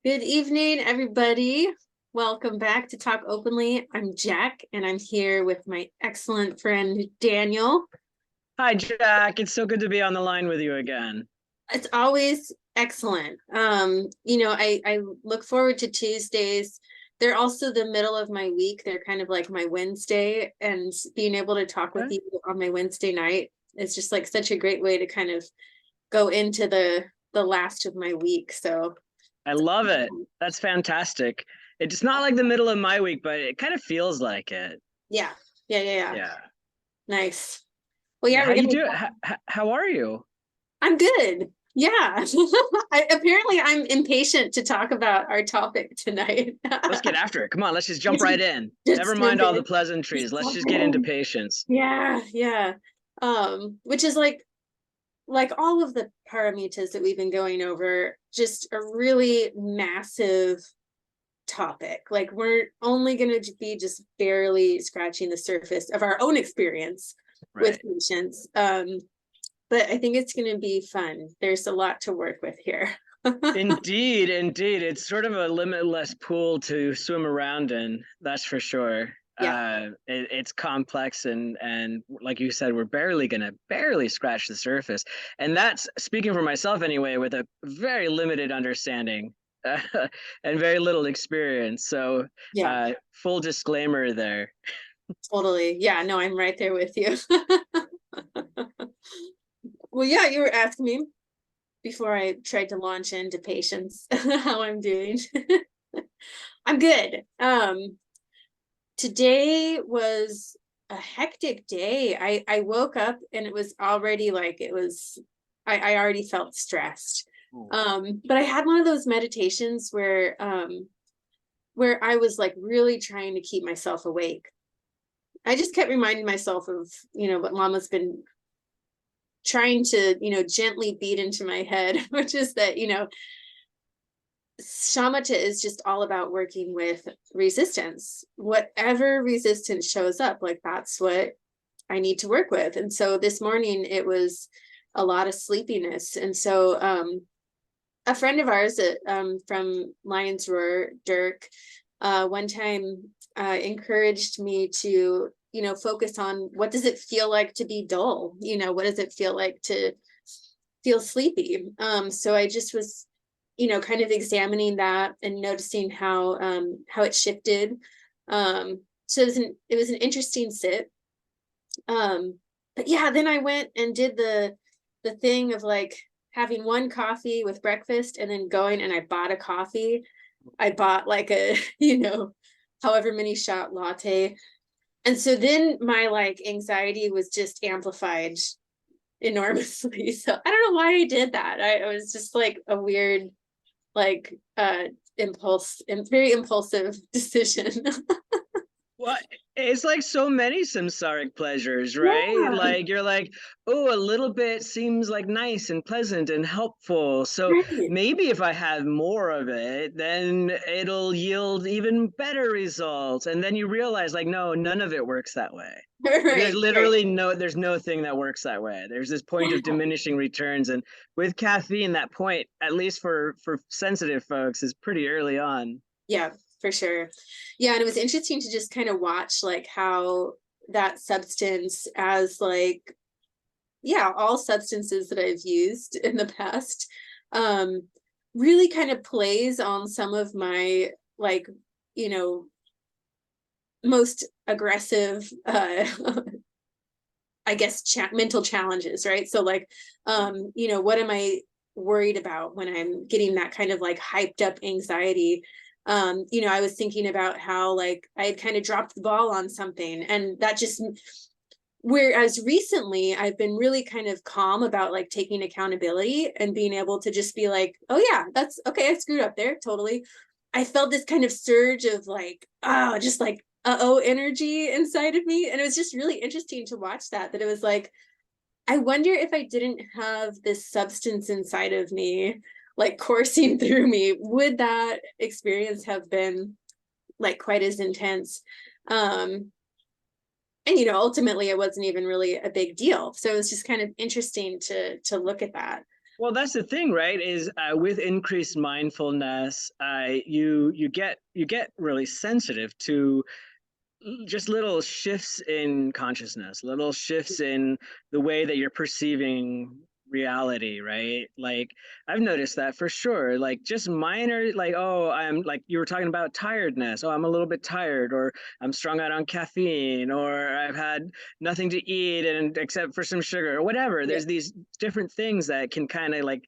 Good evening, everybody. Welcome back to Talk Openly. I'm Jack, and I'm here with my excellent friend Daniel. Hi, Jack. It's so good to be on the line with you again. It's always excellent. I look forward to Tuesdays. They're also the middle of my week. They're kind of like my Wednesday, and being able to talk with Okay. you on my Wednesday night is just like such a great way to kind of go into the last of my week. So I love it. That's fantastic. It's not like the middle of my week, but it kind of feels like it. yeah, yeah. Yeah. Nice. Well, Yeah. yeah, How we're you gonna do? How are you? I'm good. Yeah. Apparently, I'm impatient to talk about our topic tonight. Let's get after it. Come on, let's just jump Just right in. Never mind jump all the in. pleasantries. Just Let's jump just get into in. patience. Yeah. Which is like all of the paramitas that we've been going over, just a really massive topic. Like we're only going to be just barely scratching the surface of our own experience with Right. patients. But I think it's going to be fun. There's a lot to work with here. Indeed, indeed. It's sort of a limitless pool to swim around in, that's for sure. Yeah. It's complex and like you said, we're barely scratch the surface. And that's speaking for myself anyway, with a very limited understanding uh, and very little experience. So, Yeah, full disclaimer there. totally. Yeah, no, I'm right there with you. Well, yeah, you were asking me before I tried to launch into patients how I'm doing. I'm good. Today was a hectic day. I woke up and it was already like I already felt stressed. But I had one of those meditations where I was like really trying to keep myself awake. I just kept reminding myself of, what Mama's been trying to, gently beat into my head, which is that, shamatha is just all about working with resistance. Whatever resistance shows up, like that's what I need to work with. And so this morning it was a lot of sleepiness. And so a friend of ours from Lions Roar, Dirk, one time encouraged me to, focus on what does it feel like to be dull? What does it feel like to feel sleepy? So I just was, kind of examining that and noticing how it shifted. So it was an interesting sit. But yeah, then I went and did the thing of like having one coffee with breakfast and then going and I bought a coffee. I bought like a, however many shot latte. And so then my like anxiety was just amplified enormously. So I don't know why I did that. I was just like a weird, like impulse and very impulsive decision. Well, it's like so many samsaric pleasures, right? Yeah, Like you're like, oh, a little bit seems like nice and pleasant and helpful. So right. maybe if I have more of it, then it'll yield even better results. And then you realize, like, no, none of it works that way. Like Right, right. there's no thing that works that way. There's this point of Yeah. diminishing returns. And with caffeine, that point, at least for sensitive folks, is pretty early on. Yeah, for sure. Yeah, and it was interesting to just kind of watch like how that substance as like yeah, all substances that I've used in the past um really kind of plays on some of my like, you know, most aggressive I guess mental challenges, right? So like what am I worried about when I'm getting that kind of like hyped up anxiety? I was thinking about how like I had kind of dropped the ball on something and that just whereas recently I've been really kind of calm about like taking accountability and being able to just be like, oh yeah, that's okay, I screwed up there, totally. I felt this kind of surge of like, oh, just like uh-oh energy inside of me. And it was just really interesting to watch that it was like, I wonder if I didn't have this substance inside of me, like coursing through me, would that experience have been like quite as intense? And ultimately it wasn't even really a big deal. So it was just kind of interesting to look at that. Well, that's the thing, right? Is with increased mindfulness, you get really sensitive to just little shifts in consciousness, little shifts in the way that you're perceiving reality, right? Like I've noticed that for sure. Like just minor, like, oh, I'm like you were talking about tiredness. Oh, I'm a little bit tired, or I'm strung out on caffeine, or I've had nothing to eat and except for some sugar or whatever. Yeah. There's these different things that can kind of like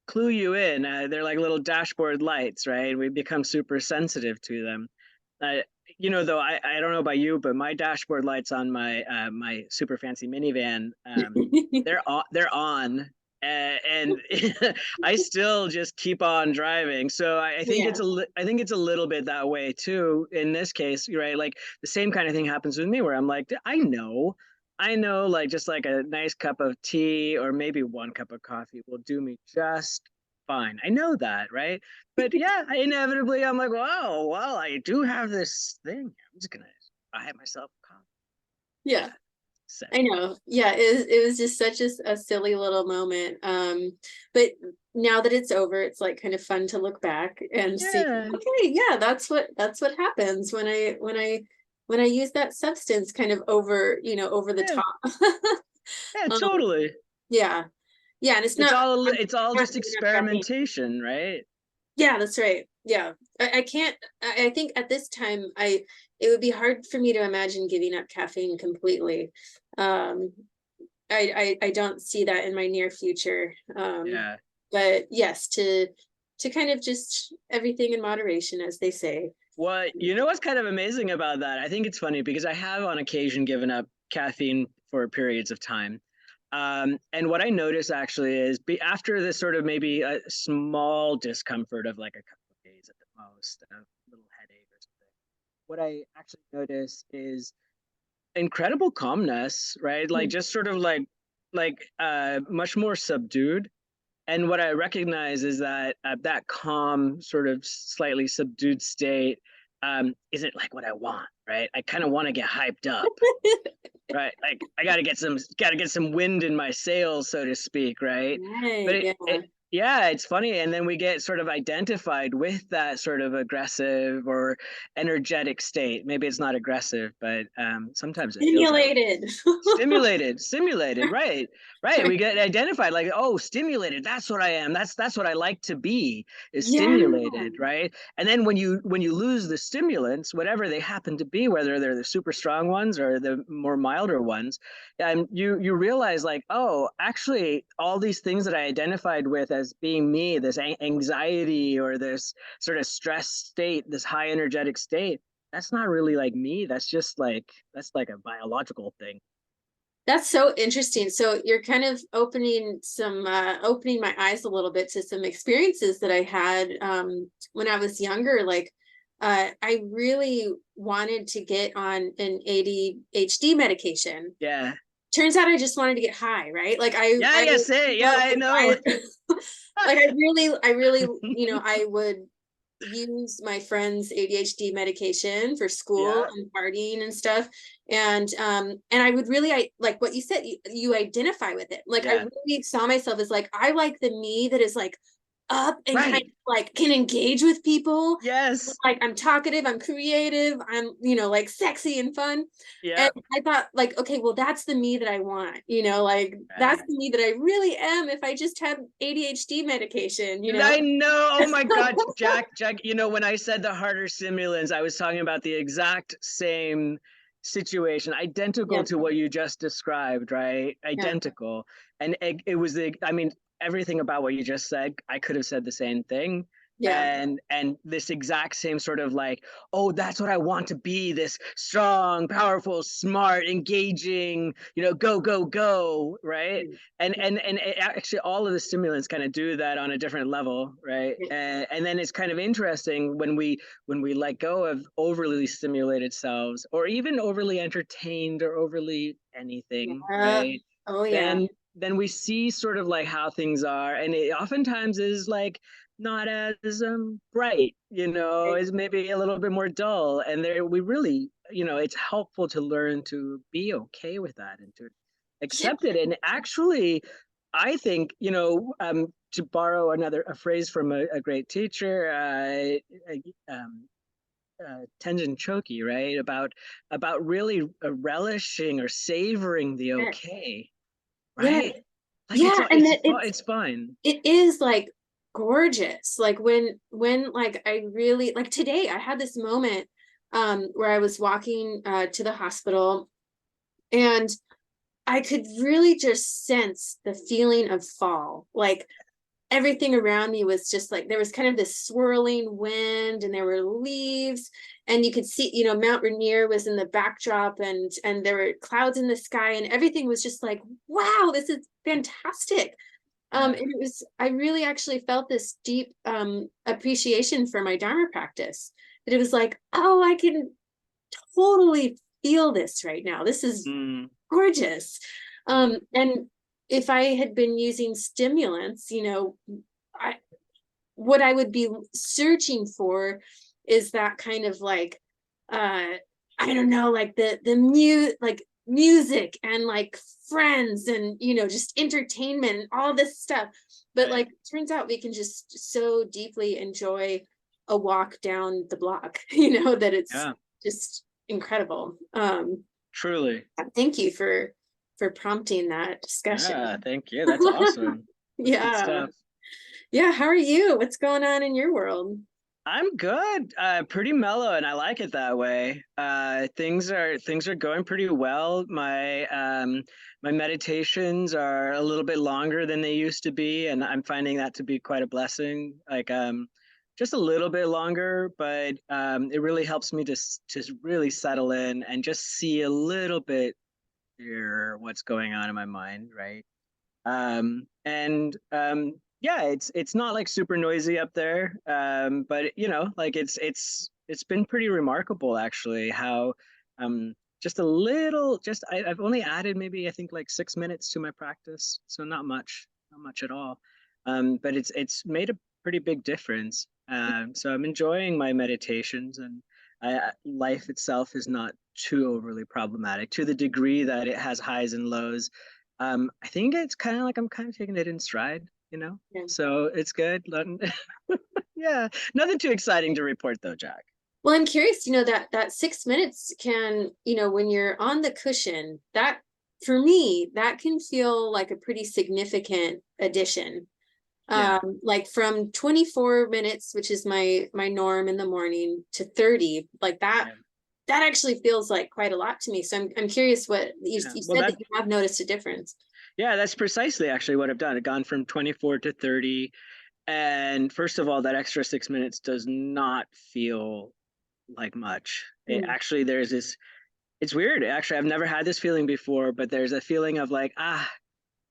clue you in. They're like little dashboard lights, right? We become super sensitive to them. Uh, though I don't know about you, but my dashboard lights on my super fancy minivan, they're on, and I still just keep on driving. So I think Yeah. I think it's a little bit that way too in this case, right? Like the same kind of thing happens with me where I'm like, I know, like just like a nice cup of tea or maybe one cup of coffee will do me just fine. I know that, right? But yeah, inevitably, I'm like, wow, well, I do have this thing. I'm just gonna buy myself a coffee. Yeah. So, I know. Yeah, it was just such a silly little moment. But now that it's over, it's like kind of fun to look back and see, yeah, okay, yeah, that's what happens when I use that substance kind of over the yeah, top. yeah, Um, totally. yeah. Yeah, and It's all not just giving up caffeine. experimentation, right? Yeah, that's right. Yeah. I can't I think at this time it would be hard for me to imagine giving up caffeine completely. Um I don't see that in my near future. Yeah. But yes, to kind of just everything in moderation, as they say. What you know what's kind of amazing about that? I think it's funny because I have on occasion given up caffeine for periods of time. And what I notice actually is after this sort of maybe a small discomfort of like a couple of days at the most, a little headache or something, what I actually notice is incredible calmness, right? Like Mm. just sort of much more subdued. And what I recognize is that that calm, sort of slightly subdued state isn't like what I want, right? I kind of want to get hyped up, right? Like I got to get some wind in my sails, so to speak, right? But Right. Yeah. yeah, it's funny, and then we get sort of identified with that sort of aggressive or energetic state. Maybe it's not aggressive, but sometimes it feels that way. Stimulated. Stimulated, right, we get identified like, oh, stimulated, that's what I am, that's what I like to be, is Yeah. stimulated, right? And then when you lose the stimulants, whatever they happen to be, whether they're the super strong ones or the more milder ones, you realize like, oh, actually all these things that I identified with as being me, this anxiety or this sort of stress state, this high energetic state, that's not really like me. That's like a biological thing. That's so interesting. So you're kind of opening my eyes a little bit to some experiences that I had when I was younger. Like I really wanted to get on an ADHD medication. Yeah. Turns out I just wanted to get high, right? Like Yeah, I yeah, say it. Yeah, I know. like I really, I would use my friend's ADHD medication for school Yeah, and partying and stuff. And I would really, I like what you said, you identify with it. Like I yeah. really saw myself as like, I like the me that is like up and kind Right. of like can engage with people. Yes. Like I'm talkative, I'm creative, I'm, like sexy and fun. Yeah. And I thought like, okay, well, that's the me that I want, like that's Right. the me that I really am if I just had ADHD medication. I know. Oh my God, Jack, when I said the harder stimulants, I was talking about the exact same situation, identical Yeah, to what you just described, right? yeah, Identical. And it was I mean, everything about what you just said, I could have said the same thing. yeah, And this exact same sort of like, oh, that's what I want to be, this strong, powerful, smart, engaging, go, go, go, right? And actually all of the stimulants kind of do that on a different level, right? yeah, And then it's kind of interesting when we let go of overly stimulated selves or even overly entertained or overly anything, yeah. right? Oh yeah. Then we see sort of like how things are, and it oftentimes is like not as bright, Right. is maybe a little bit more dull, and there we really, it's helpful to learn to be okay with that and to Yeah. accept it, and actually I think, to borrow a phrase from a great teacher, Tenzin Choki, right? About really relishing or savoring the Yeah. okay, Yeah. right? Like Yeah, and that it's fine. it is like gorgeous. Like when like I really like today I had this moment where I was walking to the hospital, and I could really just sense the feeling of fall. Like everything around me was just like there was kind of this swirling wind, and there were leaves, and you could see, Mount Rainier was in the backdrop, and there were clouds in the sky, and everything was just like, wow, this is fantastic. Yeah. And it was, I really actually felt this deep appreciation for my Dharma practice. That it was like, oh, I can totally feel this right now. This is Mm, gorgeous. mm, And if I had been using stimulants, I what I would be searching for is that kind of like I don't know, like like music and like friends and just entertainment and all this stuff. But right. like turns out we can just so deeply enjoy a walk down the block, that it's Yeah. just incredible. Truly. Thank you for prompting that Yeah. discussion. Thank you. That's awesome. That's good Yeah. stuff. Yeah, how are you? What's going on in your world? I'm good. Pretty mellow, and I like it that way. Things are going pretty well. My meditations are a little bit longer than they used to be, and I'm finding that to be quite a blessing. Like just a little bit longer, but it really helps me to really settle in and just see a little bit here what's going on in my mind, right? And yeah, it's not like super noisy up there, but like it's been pretty remarkable actually how just a little, I've only added maybe I think like 6 minutes to my practice, so not much at all, but it's made a pretty big difference. So I'm enjoying my meditations, and life itself is not too overly problematic to the degree that it has highs and lows. I think it's kind of like I'm kind of taking it in stride, Yeah. so it's good. Yeah, nothing too exciting to report though, Jack. Well, I'm curious, that 6 minutes can, when you're on the cushion, that for me, that can feel like a pretty significant addition. Yeah, Like from 24 minutes, which is my norm in the morning, to 30, like that yeah, that actually feels like quite a lot to me. So I'm curious what yeah. you Well, said that you have noticed a difference. that's precisely actually what I've done. I've gone from 24 to 30, and first of all, that extra 6 minutes does not feel like much. It Mm, actually there's this. It's weird. Actually, I've never had this feeling before, but there's a feeling of like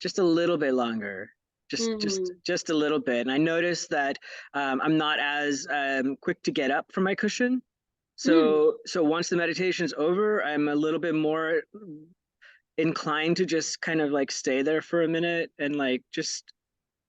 just a little bit longer, mm, just a little bit. And I noticed that I'm not as quick to get up from my cushion. mm, So once the meditation is over, I'm a little bit more inclined to just kind of like stay there for a minute and like just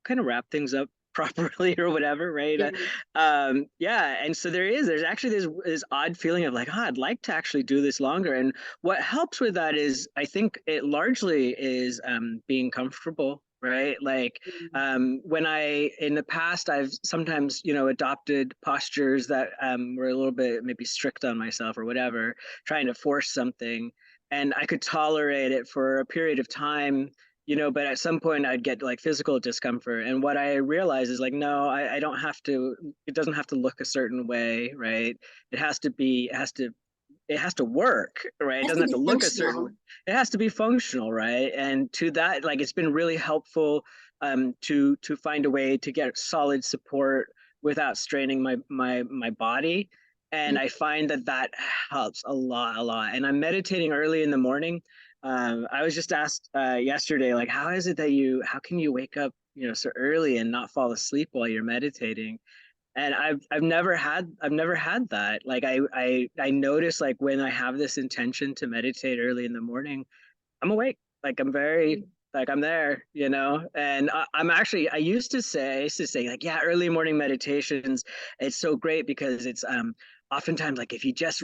kind of wrap things up properly or whatever, right? yeah. Yeah, and so there's actually this odd feeling of like, I'd like to actually do this longer. And what helps with that is, I think it largely is being comfortable, right? Like Mm, when I in the past I've sometimes adopted postures that were a little bit maybe strict on myself or whatever, trying to force something, and I could tolerate it for a period of time, but at some point I'd get like physical discomfort. And what I realize is like, no, I don't have to, it doesn't have to look a certain way, right? It has to work, right? It has doesn't to have to be look a certain way. functional. It has to be functional, right? And to that, like it's been really helpful to find a way to get solid support without straining my body. And Mm, I find that helps a lot. And I'm meditating early in the morning. I was just asked yesterday, like, how can you wake up, so early and not fall asleep while you're meditating? And I've never had that. Like I notice like when I have this intention to meditate early in the morning, I'm awake. Like I'm very mm. like I'm there, you know. And I'm actually, I used to say like, yeah, early morning meditations, it's so great because it's oftentimes like if you just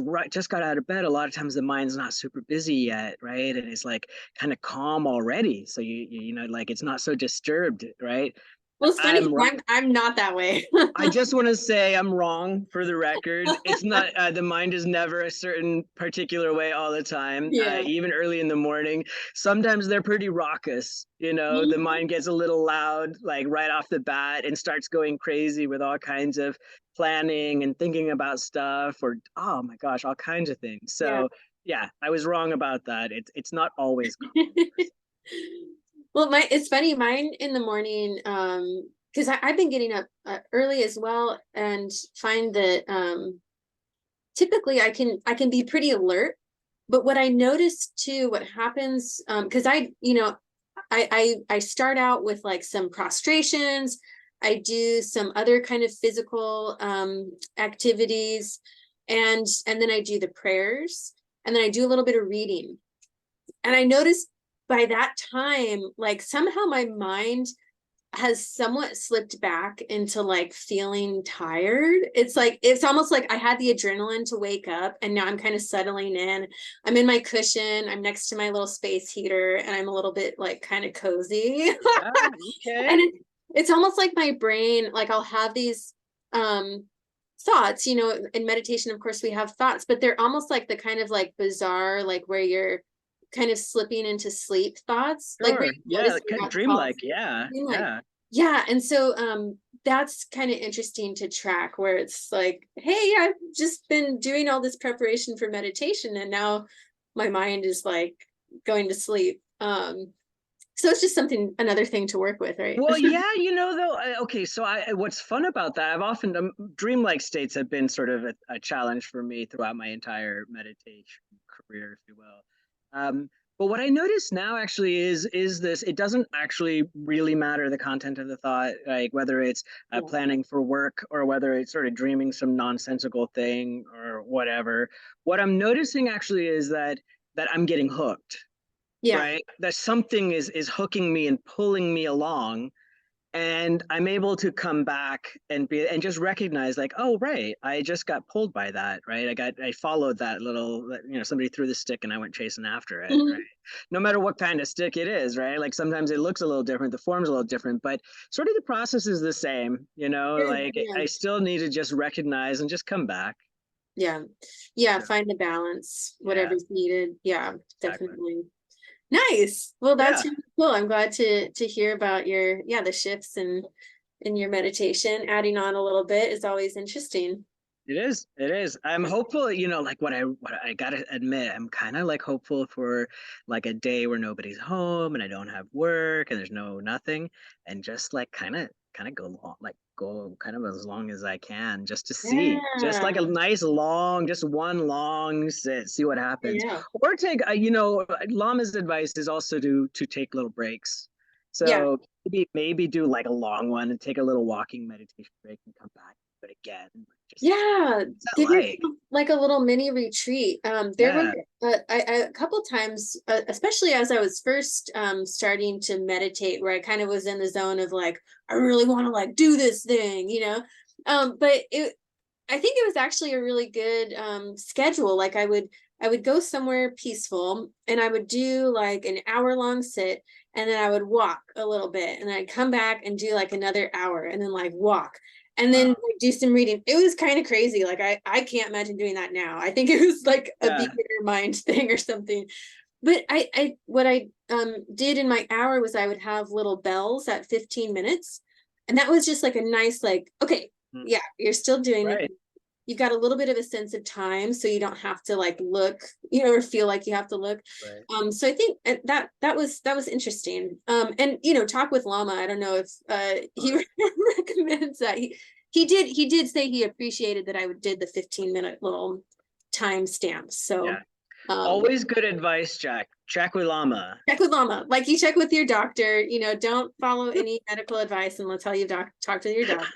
got out of bed, a lot of times the mind's not super busy yet, right? And it's like kind of calm already, so you know, like it's not so disturbed, right? Well, it's funny, I'm 'cause I'm not that way. I just want to say I'm wrong for the record. It's not, the mind is never a certain particular way all the time, Yeah. even early in the morning. Sometimes they're pretty raucous. You know, the Mhm. mind gets a little loud, like right off the bat, and starts going crazy with all kinds of planning and thinking about stuff, or, oh my gosh, all kinds of things. Yeah. So, yeah, I was wrong about that. It's not always calm. Well, it's funny, mine in the morning, because I've been getting up early as well, and find that typically I can be pretty alert. But what I noticed too, what happens, because I start out with like some prostrations. I do some other kind of physical activities, and then I do the prayers, and then I do a little bit of reading. And I noticed by that time, like somehow my mind has somewhat slipped back into like feeling tired. It's like it's almost like I had the adrenaline to wake up, and now I'm kind of settling in. I'm in my cushion, I'm next to my little space heater, and I'm a little bit like kind of cozy. Yeah, And okay. it's almost like my brain, like I'll have these thoughts, in meditation, of course we have thoughts, but they're almost like the kind of like bizarre, like where you're kind of slipping into sleep thoughts, like where Sure. you Yeah, notice you're kind of about to fall dreamlike. asleep. Yeah, Like, yeah. yeah. And so that's kind of interesting to track, where it's like, hey, I've just been doing all this preparation for meditation, and now my mind is like going to sleep. So it's just another thing to work with, right? Well, yeah, you know, though. Okay, so what's fun about that? I've often dreamlike states have been sort of a challenge for me throughout my entire meditation career, if you will. Um, but what I notice now actually is this: it doesn't actually really matter the content of the thought, like whether it's Yeah. planning for work or whether it's sort of dreaming some nonsensical thing or whatever. What I'm noticing actually is that I'm getting hooked, Yeah. right? That something is hooking me and pulling me along, and I'm able to come back and just recognize like, oh right, I just got pulled by that, right? I followed that little, you know, somebody threw the stick and I went chasing after it, right? Mhm. No matter what kind of stick it is, right? Like sometimes it looks a little different, the form's a little different, but sort of the process is the same, you know, Yeah. like Yeah. I still need to just recognize and just come back. Yeah. Yeah. Yeah, Find the balance, yeah, whatever's needed. Yeah, exactly. definitely. Nice. Well, Yeah. that's really cool. I'm glad to hear about your, yeah, the shifts and in your meditation. Adding on a little bit is always interesting. It is. It is. I'm hopeful, you know, like what I gotta admit, I'm kind of like hopeful for like a day where nobody's home and I don't have work and there's no nothing, and just like kind of go long, like go kind of as long as I can just to see, just Yeah. like a nice long, just one long sit, see what happens. Yeah. Or take, you know, Lama's advice is also to take little breaks. Yeah. So maybe do like a long one and take a little walking meditation break and come back, but again, just Yeah, what's that give like? yourself like a little mini retreat. There were Yeah, a couple times, especially as I was first starting to meditate, where I kind of was in the zone of like, I really want to like do this thing. But I think it was actually a really good schedule. Like I would go somewhere peaceful, and I would do like an hour long sit, and then I would walk a little bit, and I'd come back and do like another hour, and then like walk, and then wow. like, do some reading. It was kind of crazy. Like I can't imagine doing that now. I think it was like a Yeah, beginner mind thing or something. But I what I did in my hour was I would have little bells at 15 minutes. And that was just like a nice, like, okay, mm, yeah, you're still doing it. right, You've got a little bit of a sense of time, so you don't have to like look, or feel like you have to look. right. So I think that was interesting. And talk with Lama. I don't know if he Sure. recommends that. He did say he appreciated that I did the 15-minute little time stamps. Yeah. So Um, Always good advice, Jack. Check with Llama. check with Llama, like you check with your doctor. Don't follow any medical advice unless you talk to your doctor.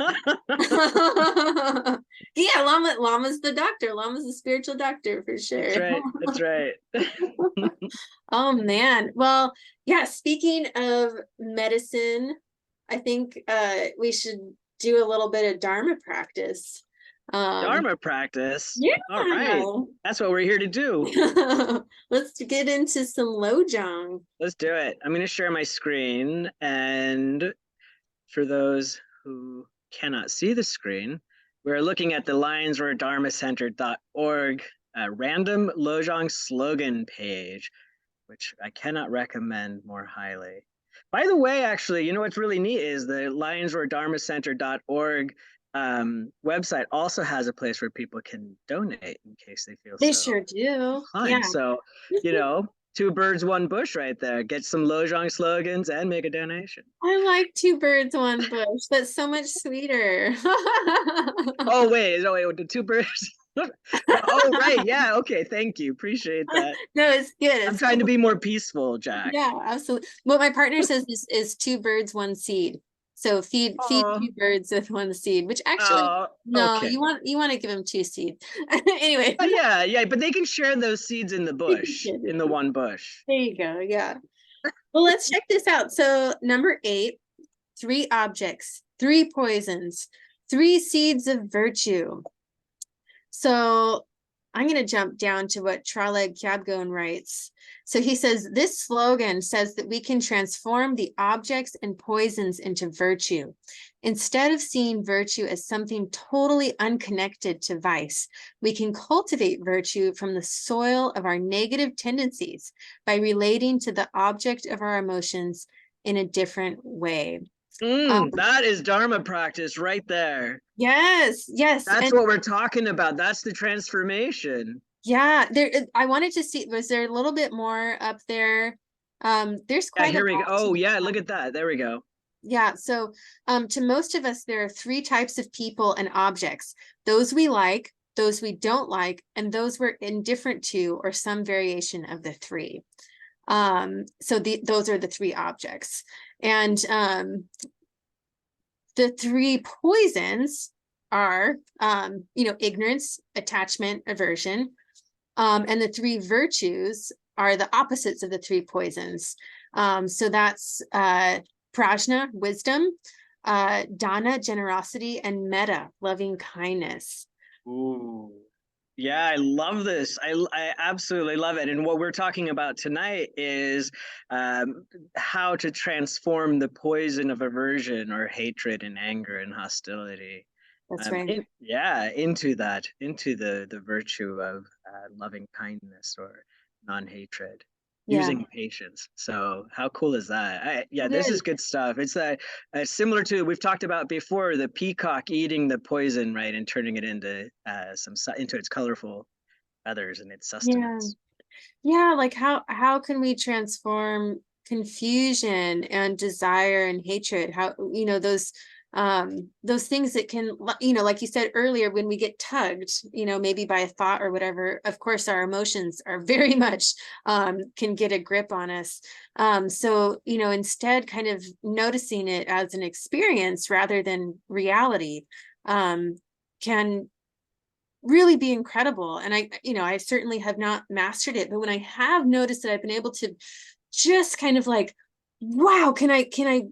Yeah, Llama's the doctor. Llama's the spiritual doctor for That's sure. right. That's right. Oh man. Well, yeah, speaking of medicine, I think we should do a little bit of Dharma practice. Um, Dharma practice. yeah. All right. That's what we're here to do. Let's get into some Lojong. Let's do it. I'm going to share my screen. And for those who cannot see the screen, we're looking at the lionsroardharmacenter.org random Lojong slogan page, which I cannot recommend more highly. By the way, actually, you know what's really neat is the lionsroardharmacenter.org website also has a place where people can donate in case they feel They so sure do. inclined. Yeah. So, you know, two birds, one bush right there. Get some Lojong slogans and make a donation. I like two birds, one bush. That's so much sweeter. Oh, wait, no, wait, the two birds. Oh, right. Yeah. Okay. Thank you. Appreciate that. No, it's good. I'm It's trying to cool. be more peaceful, Jack. Yeah, absolutely. What my partner says is two birds, one seed. So feed Oh, two birds with one seed, which actually oh, no, okay. you want to give them two seeds. Anyway, But yeah, yeah, but they can share those seeds in the bush, in the one bush. there you go. Yeah. Well, let's check this out. So number 8, 3 objects, 3 poisons, 3 seeds of virtue. So I'm going to jump down to what Traleg Kyabgon writes. So he says, this slogan says that we can transform the objects and poisons into virtue. Instead of seeing virtue as something totally unconnected to vice, we can cultivate virtue from the soil of our negative tendencies by relating to the object of our emotions in a different way. That is Dharma practice right there. Yes, yes. That's And what we're talking about. That's the transformation. yeah, there I wanted to see, was there a little bit more up there? There's Yeah, quite a here we go. lot Oh, to yeah, look at that. There we go. yeah, so to most of us, there are 3 types of people and objects: those we like, those we don't like, and those we're indifferent to, or some variation of the 3. So those are the 3 objects. And the 3 poisons are ignorance, attachment, aversion. And the 3 virtues are the opposites of the 3 poisons. So that's prajna, wisdom, dana, generosity, and metta, loving kindness. Ooh. Yeah, I love this. I absolutely love it. And what we're talking about tonight is how to transform the poison of aversion or hatred and anger and hostility. That's right. Into the virtue of loving kindness or non-hatred, Yeah, using patience. So how cool is that? it This is is. good stuff. It's similar to we've talked about before, the peacock eating the poison, right, and turning it into into its colorful feathers and its Yeah. sustenance. Yeah, like how can we transform confusion and desire and hatred? How, those things that can, like you said earlier, when we get tugged, maybe by a thought or whatever, of course our emotions are very much can get a grip on us. So, instead kind of noticing it as an experience rather than reality can really be incredible. And I certainly have not mastered it, but when I have noticed it, I've been able to just kind of like, wow, can I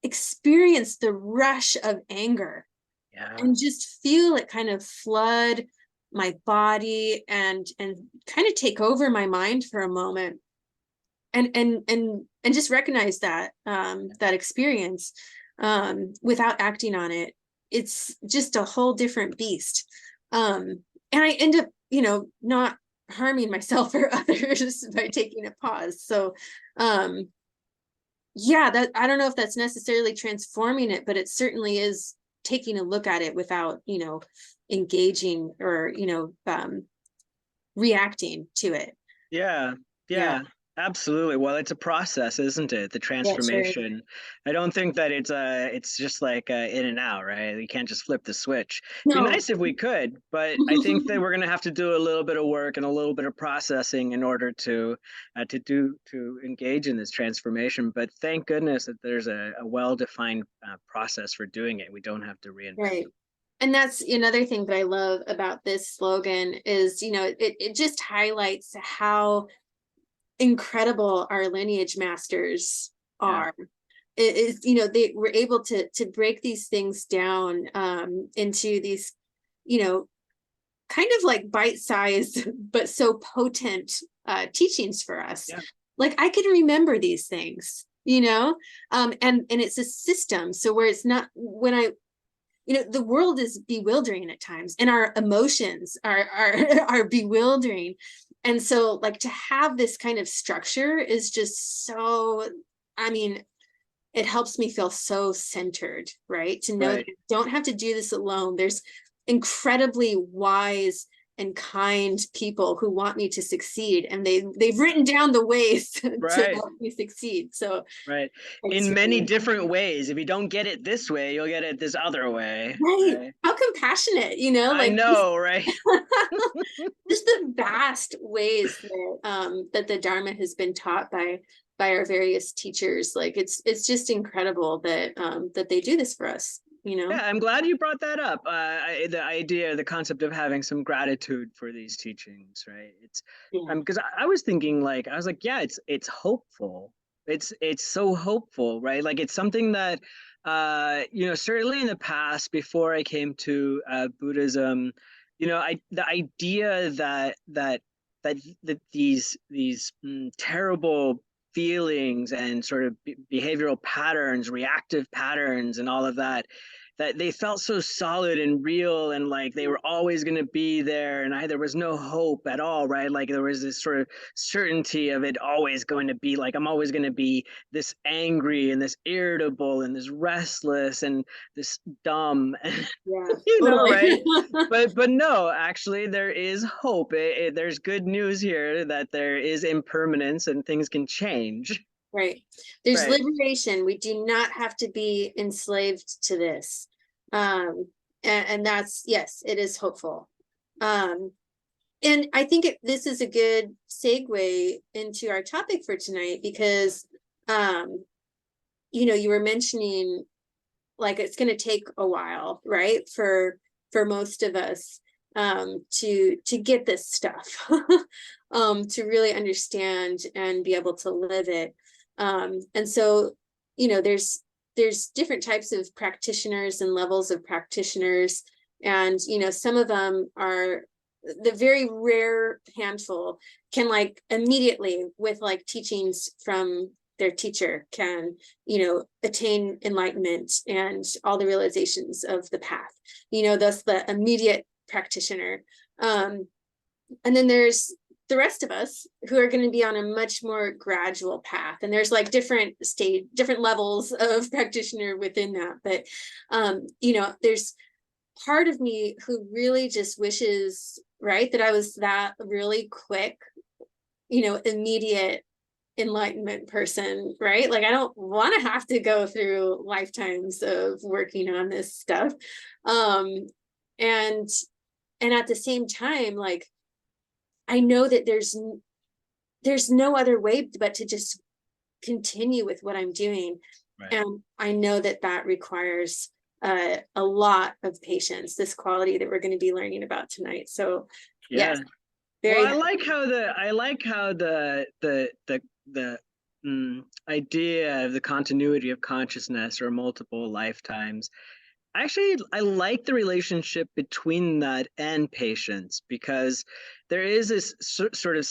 experience the rush of anger Yeah. and just feel it kind of flood my body and kind of take over my mind for a moment and just recognize that that experience without acting on it. It's just a whole different beast. And I end up, not harming myself or others by taking a pause. So yeah, that I don't know if that's necessarily transforming it, but it certainly is taking a look at it without, engaging or, reacting to it. Yeah, Yeah. yeah, Absolutely. Well, it's a process, isn't it? The Yeah, sure. transformation. I don't think that it's just like in and out, right? You can't just flip the switch. Be No. nice if we could, but I think that we're going to have to do a little bit of work and a little bit of processing in order to engage in this transformation. But thank goodness that there's a well-defined process for doing it. We don't have to reinvent Right. them. And that's another thing that I love about this slogan is, it just highlights how incredible our lineage masters Yeah. are. It is, they were able to break these things down into these, you know, kind of like bite-sized but so potent teachings for us. Yeah. Like I can remember these things, and it's a system. So where it's not when I the world is bewildering at times and our emotions are are bewildering, and so like to have this kind of structure is just so, I mean, it helps me feel so centered, right? To know that Right. I don't have to do this alone. There's incredibly wise and kind people who want me to succeed, and they've written down the ways to Right. help me succeed. So Right. I just In many really, different ways. If you don't get it this way, you'll get it this other way. right, Right. how compassionate, I like know, right? just the vast ways that that the Dharma has been taught by our various teachers. Like it's just incredible that that they do this for us, Yeah, I'm glad you brought that up. The idea, the concept of having some gratitude for these teachings, right? It's Yeah. because I was thinking, like, I was like, yeah, it's hopeful. It's so hopeful, right? Like it's something that certainly in the past, before I came to Buddhism, I the idea that these terrible feelings and sort of behavioral patterns, reactive patterns, and all of that they felt so solid and real, and like they were always going to be there, and there was no hope at all, right? Like there was this sort of certainty of it always going to be like I'm always going to be this angry and this irritable and this restless and this dumb, Yeah, totally. right? But no, actually there is hope. There's good news here that there is impermanence and things can change. Right. There's Right. liberation. We do not have to be enslaved to this. And that's, yes, it is hopeful. Um, and I think this is a good segue into our topic for tonight because, you were mentioning like it's going to take a while, right? For most of us to get this stuff, to really understand and be able to live it. And so, there's different types of practitioners and levels of practitioners, and some of them are the very rare handful can like immediately with like teachings from their teacher can attain enlightenment and all the realizations of the path, thus the immediate practitioner. And then there's the rest of us who are going to be on a much more gradual path, and there's like different levels of practitioner within that. But there's part of me who really just wishes, right, that I was that really quick, immediate enlightenment person, right? Like I don't want to have to go through lifetimes of working on this stuff. Um and at the same time, like I know that there's no other way but to just continue with what I'm doing. Right. And I know that that requires a lot of patience, this quality that we're going to be learning about tonight. So yes, Yeah. Well, very I happy. like how the idea of the continuity of consciousness or multiple lifetimes. Actually, I like the relationship between that and patience, because there is this sort of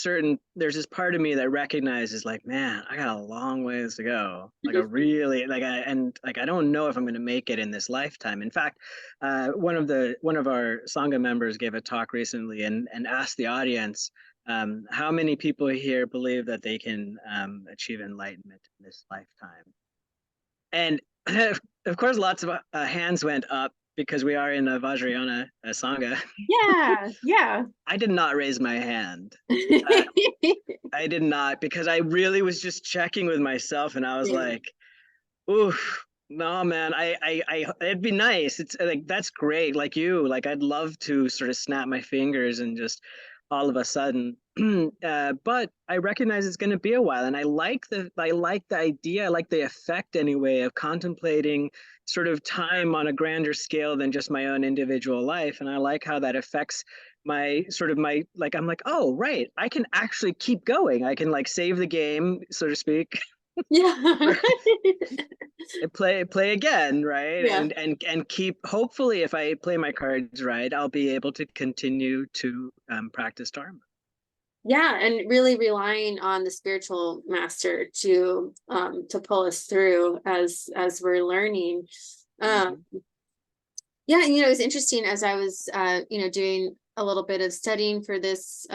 there's this part of me that recognizes like, man, I got a long ways to go. Like a really I don't know if I'm going to make it in this lifetime. In fact, one of our Sangha members gave a talk recently and asked the audience, how many people here believe that they can achieve enlightenment in this lifetime? And of course, lots of hands went up, because we are in a Vajrayana Sangha. Yeah, yeah. I did not raise my hand. Uh, I did not, because I really was just checking with myself, and I was Yeah. like, oof, no, man, it'd be nice. It's like, that's great. Like you, like, I'd love to sort of snap my fingers and just all of a sudden, but I recognize it's going to be a while. And I like the idea. I like the effect anyway of contemplating sort of time on a grander scale than just my own individual life. And I like how that affects my sort of my, like, I'm like, oh, right, I can actually keep going. I can like save the game, so to speak, Yeah. play again, right? Yeah. And keep, hopefully if I play my cards right, I'll be able to continue to practice dharma. Yeah, and really relying on the spiritual master to pull us through as we're learning. Um Mm-hmm. yeah, and it's interesting as I was doing a little bit of studying for this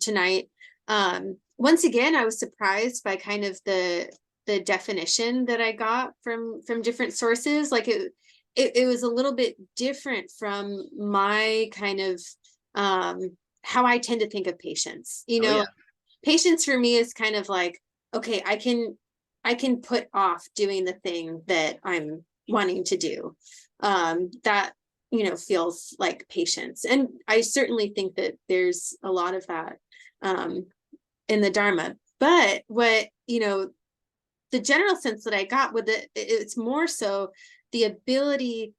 tonight. Once again, I was surprised by kind of the definition that I got from different sources. Like it was a little bit different from my kind of how I tend to think of patience. Oh yeah. Patience for me is kind of like, okay, I can put off doing the thing that I'm wanting to do. That feels like patience. And I certainly think that there's a lot of that in the Dharma. But what, the general sense that I got with it's more so the ability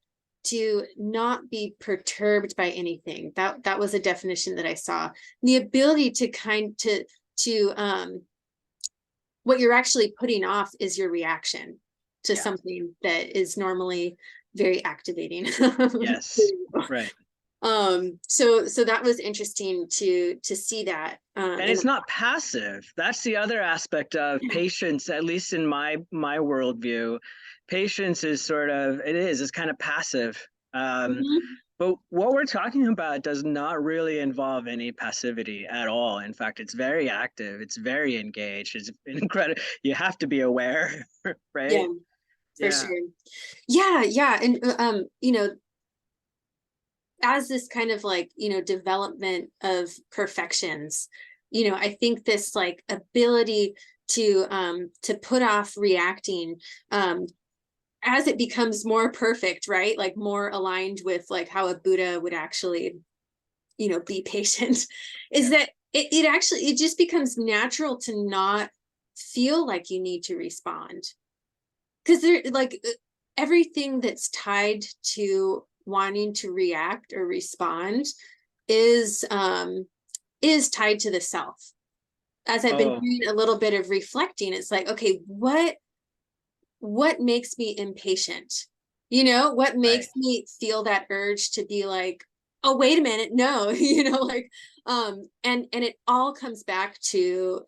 to not be perturbed by anything. That was a definition that I saw. The ability to what you're actually putting off is your reaction to Yeah. something that is normally very activating. Yes. Right. So that was interesting to see that And in it's not passive. That's the other aspect of patience, at least in my worldview. Patience is sort of, it's kind of passive. Mhm. But what we're talking about does not really involve any passivity at all. In fact, it's very active. It's very engaged. It's incredible. You have to be aware, Yeah, right? for Yeah. sure. Yeah, and as this kind of like development of perfections, I think this like ability to put off reacting as it becomes more perfect, right, like more aligned with like how a Buddha would actually be patient, is Yeah. that it actually it just becomes natural to not feel like you need to respond, because they're like everything that's tied to wanting to react or respond is um is tied to the self. As I've been Oh, doing a little bit of reflecting, it's like, okay, what makes me impatient, what right. makes me feel that urge to be like, oh wait a minute, no, like and it all comes back to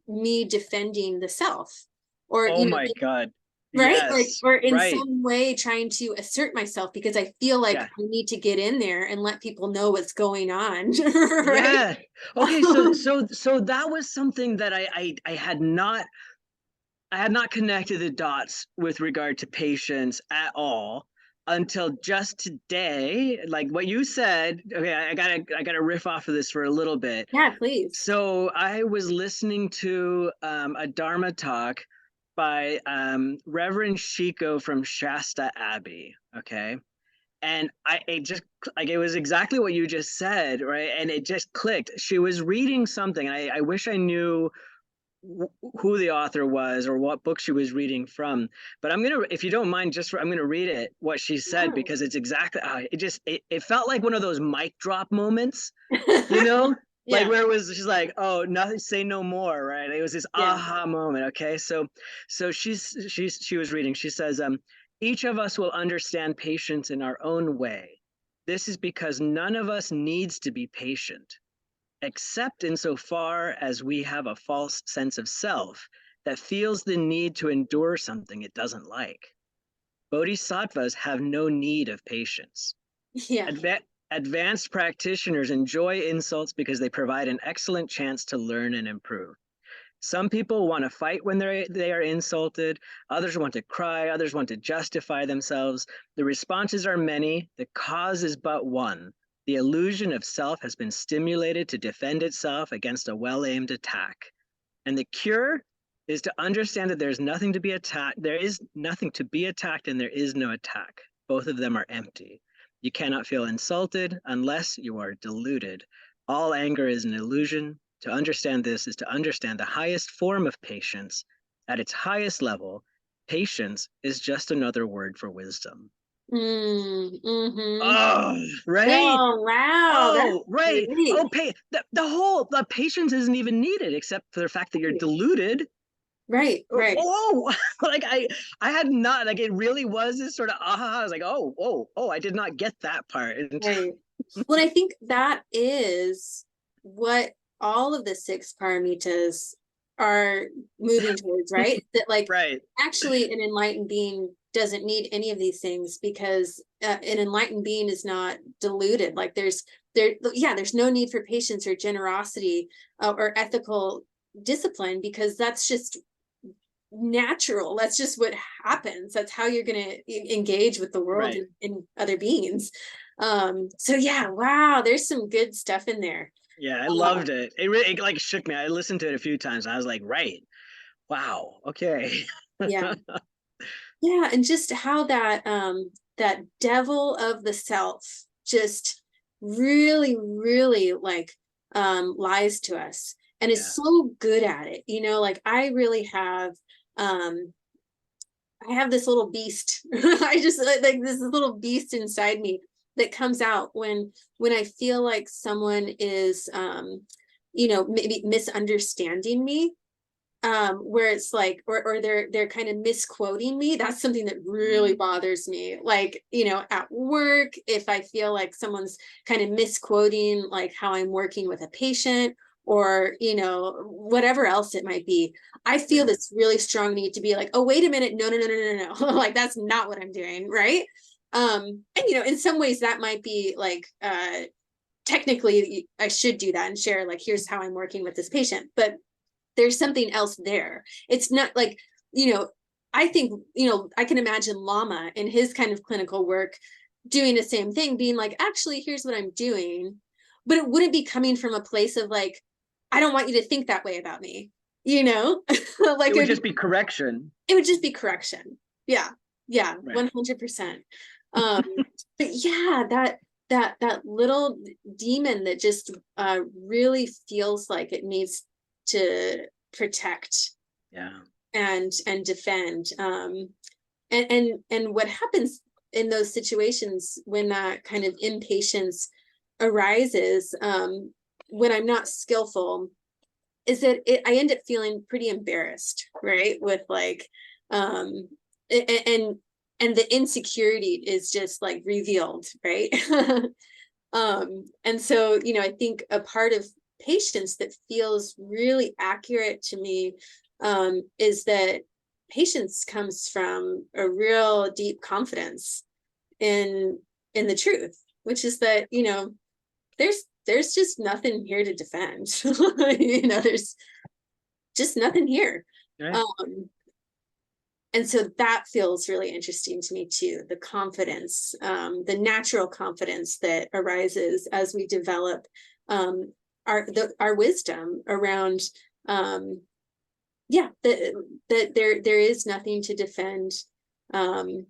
me defending the self, or Oh my God. right, like, Yes. or in Right. some way trying to assert myself because I feel like Yeah. I need to get in there and let people know what's going on. Right. Yeah. Okay. So that was something that I had not connected the dots with regard to patience at all until just today. Like what you said. Okay, I gotta riff off of this for a little bit. Yeah, please. So I was listening to a Dharma talk by Reverend Shiko from Shasta Abbey. Okay, and it just, like, it was exactly what you just said, right? And it just clicked. She was reading something. I wish I knew who the author was or what book she was reading from, but I'm gonna, if you don't mind, I'm gonna read it what she said, No. because it's exactly, it felt like one of those mic drop moments, you know, like Yeah, where it was, she's like, oh, nothing, say no more, right? It was this yeah. aha moment. Okay, so she was reading, she says, each of us will understand patience in our own way. This is because none of us needs to be patient, except insofar as we have a false sense of self that feels the need to endure something it doesn't like. Bodhisattvas have no need of patience. Yeah. Adva- Advanced practitioners enjoy insults because they provide an excellent chance to learn and improve. Some people want to fight when they are insulted. Others want to cry. Others want to justify themselves. The responses are many. The cause is but one. The illusion of self has been stimulated to defend itself against a well-aimed attack. And the cure is to understand that there's nothing to be attacked. There is nothing to be attacked, and there is no attack. Both of them are empty. You cannot feel insulted unless you are deluded. All anger is an illusion. To understand this is to understand the highest form of patience. At its highest level, patience is just another word for wisdom. Mm-hmm. Oh, right. Oh, wow. That's Oh, right. great. Oh, the patience isn't even needed except for the fact that you're deluded. Right, Oh, right, oh, like I had not, like, it really was this sort of aha. I was like, oh, I did not get that part. And right. Well, I think that is what all of the six paramitas are moving towards, right? That like right, actually an enlightened being doesn't need any of these things because an enlightened being is not deluded. Like there's no need for patience or generosity or ethical discipline because that's just natural. That's just what happens. That's how you're going to engage with the world right. and other beings. So yeah, wow, there's some good stuff in there. Yeah, I uh, loved it. It really, it like shook me. I listened to it a few times. And I was like, right, wow, okay. yeah, yeah, and just how that devil of the self just really like lies to us and is Yeah. so good at it, like I really have um I have this little beast. I just like this little beast inside me that comes out when I feel like someone is maybe misunderstanding me, where it's like or they're kind of misquoting me. That's something that really Mm, bothers me, like at work, if I feel like someone's kind of misquoting like how I'm working with a patient, or whatever else it might be. I feel yeah. this really strong need to be like, oh wait a minute, no. Like that's not what I'm doing, right? And in some ways that might be like technically I should do that and share like here's how I'm working with this patient, but there's something else there. It's not like, you know, I think, I can imagine Lama in his kind of clinical work doing the same thing, being like, actually, here's what I'm doing. But it wouldn't be coming from a place of like, I don't want you to think that way about me, It like would just be correction. it would just be correction. Yeah. Yeah. Right. 100%. Um, but yeah, that little demon that just really feels like it needs to protect Yeah. and defend. And what happens in those situations when that kind of impatience arises, when I'm not skillful, is that I end up feeling pretty embarrassed, right? With like, um, and the insecurity is just like revealed, right? And so, I think a part of patience that feels really accurate to me, is that patience comes from a real deep confidence in the truth, which is that there's just nothing here to defend. There's just nothing here. Right. Um, and so that feels really interesting to me too, the confidence, the natural confidence that arises as we develop our wisdom around, um, yeah, that there is nothing to defend. um,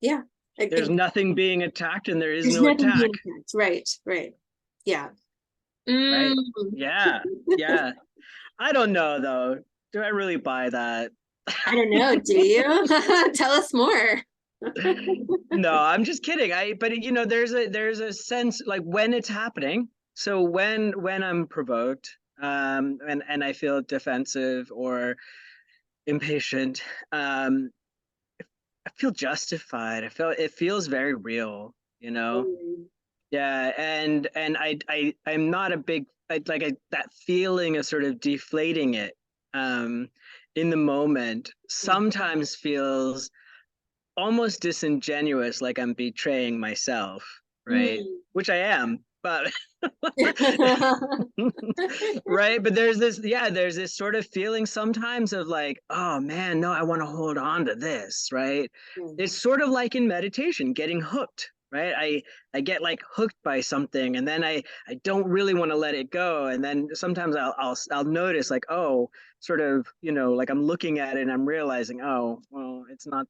yeah, There's nothing being attacked and there is there's no nothing being attack. attacked. Right, yeah. Right. Mm. Yeah. Yeah. I don't know though. Do I really buy that? I don't know, do you? Tell us more. No, I'm just kidding. But there's a sense like when it's happening. So when I'm provoked, and I feel defensive or impatient, I feel justified. It feels very real, you know? Mm. Yeah, and I'm not a big that feeling of sort of deflating it um in the moment sometimes feels almost disingenuous, like I'm betraying myself, right? Mm. Which I am. but right. But there's this sort of feeling sometimes of like, oh man, no, I want to hold on to this, right? Mm, It's sort of like in meditation, getting hooked, right? I get like hooked by something, and then I don't really want to let it go, and then sometimes I'll notice like, oh, sort of, like I'm looking at it and I'm realizing, oh, well, it's not,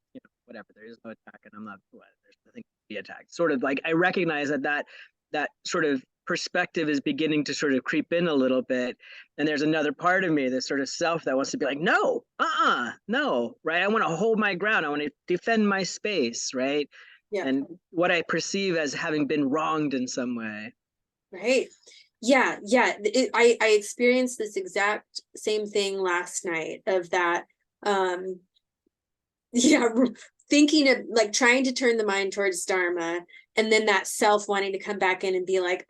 whatever. There is no attack, and I'm not. There's nothing to be attacked. Sort of like I recognize that sort of perspective is beginning to sort of creep in a little bit, and there's another part of me, this sort of self, that wants to be like, no, no, right? I want to hold my ground, I want to defend my space, right? yeah. And what I perceive as having been wronged in some way. Right. Yeah, yeah. I experienced this exact same thing last night of that. Um, yeah, thinking of like trying to turn the mind towards Dharma, and then that self wanting to come back in and be like,